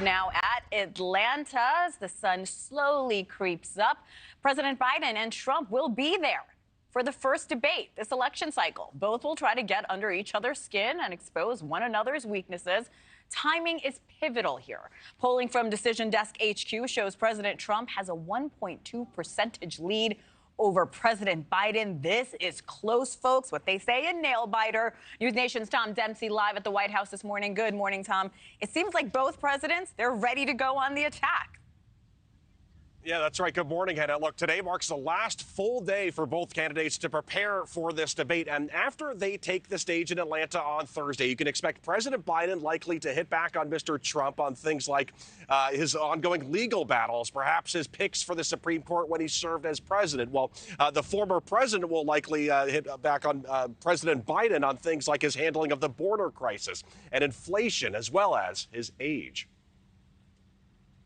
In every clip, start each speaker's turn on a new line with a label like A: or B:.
A: Now at Atlanta, as the sun slowly creeps up, President Biden and Trump will be there for the first debate this election cycle. Both will try to get under each other's skin and expose one another's weaknesses. Timing is pivotal here. Polling from Decision Desk HQ shows President Trump has a 1.2 percentage lead over President Biden. This is close, folks. What they say, a nail biter. NewsNation's Tom Dempsey live at the White House this morning. Good morning, Tom. It seems like both presidents, they're ready to go on the attack.
B: Yeah, that's right. Good morning, Hannah. Look, today marks the last full day for both candidates to prepare for this debate. And after they take the stage in Atlanta on Thursday, you can expect President Biden likely to hit back on Mr. Trump on things like his ongoing legal battles, perhaps his picks for the Supreme Court when he served as president. Well, the former president will likely hit back on President Biden on things like his handling of the border crisis and inflation, as well as his age.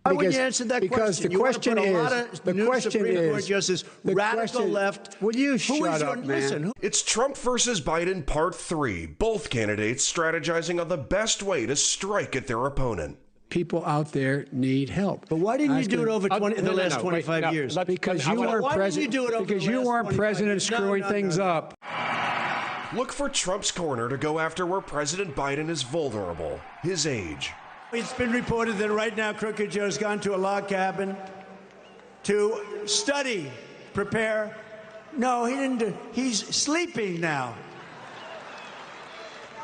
C: Why would you answer that
D: because
C: question?
D: The question is,
C: Justice, radical left.
D: Will you shut up, man?
C: Listen,
B: it's Trump versus Biden Part 3. Both candidates strategizing on the best way to strike at their opponent.
D: People out there need help.
C: But why didn't you do it over the last 25 years?
D: Because you weren't president. Because you weren't president screwing things up.
B: Look for Trump's corner to go after where President Biden is vulnerable, his age.
C: It's been reported that right now Crooked Joe's gone to a log cabin to study, prepare. No, he didn't. He's sleeping now.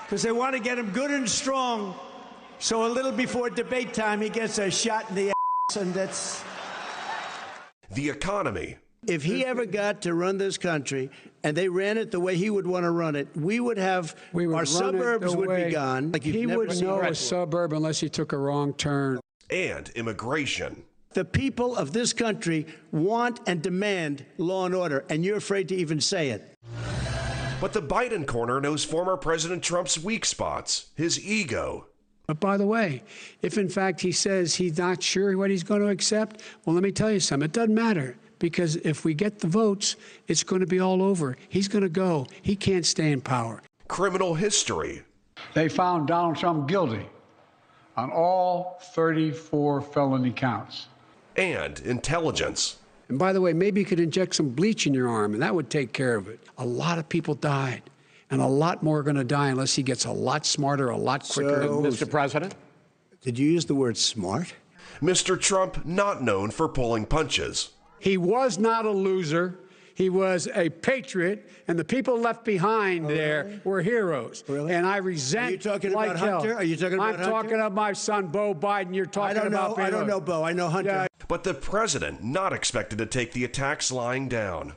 C: Because they want to get him good and strong, so a little before debate time he gets a shot in the ass, and that's...
B: The economy.
C: If he ever got to run this country and they ran it the way he would want to run it, our suburbs would be gone.
D: Like he wouldn't know a suburb unless he took a wrong turn.
B: And immigration.
C: The people of this country want and demand law and order, and you're afraid to even say it.
B: But the Biden corner knows former President Trump's weak spots, his ego.
D: But by the way, if in fact he says he's not sure what he's going to accept, well, let me tell you something. It doesn't matter. Because if we get the votes, it's going to be all over. He's going to go. He can't stay in power.
B: Criminal history.
E: They found Donald Trump guilty on all 34 felony counts.
B: And intelligence.
D: And by the way, maybe you could inject some bleach in your arm, and that would take care of it. A lot of people died, and a lot more are going to die unless he gets a lot smarter, a lot quicker.
C: So,
F: Mr. President?
C: Did you use the word smart?
B: Mr. Trump not known for pulling punches.
D: He was not a loser. He was a patriot, and the people left behind there were heroes.
C: Really?
D: And I resent.
C: Are you talking about Hunter? Are you talking about Hunter?
D: I'm talking about my son, Beau Biden. You're talking about.
C: I don't know Beau. I know Hunter.
D: Yeah.
B: But the president not expected to take the attacks lying down.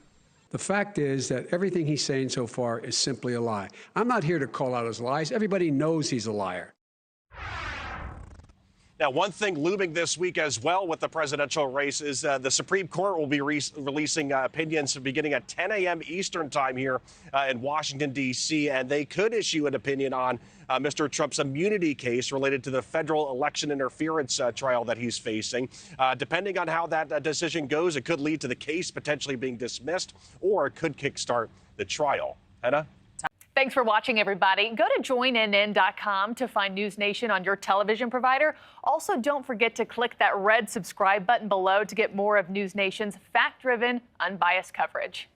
D: The fact is that everything he's saying so far is simply a lie. I'm not here to call out his lies. Everybody knows he's a liar.
B: Now, one thing looming this week as well with the presidential race is the Supreme Court will be releasing opinions beginning at 10 a.m. Eastern time here in Washington, D.C., and they could issue an opinion on Mr. Trump's immunity case related to the federal election interference trial that he's facing. Depending on how that decision goes, it could lead to the case potentially being dismissed, or it could kickstart the trial. Hannah?
G: Thanks for watching, everybody. Go to joinnn.com to find NewsNation on your television provider. Also, don't forget to click that red subscribe button below to get more of NewsNation's fact-driven, unbiased coverage.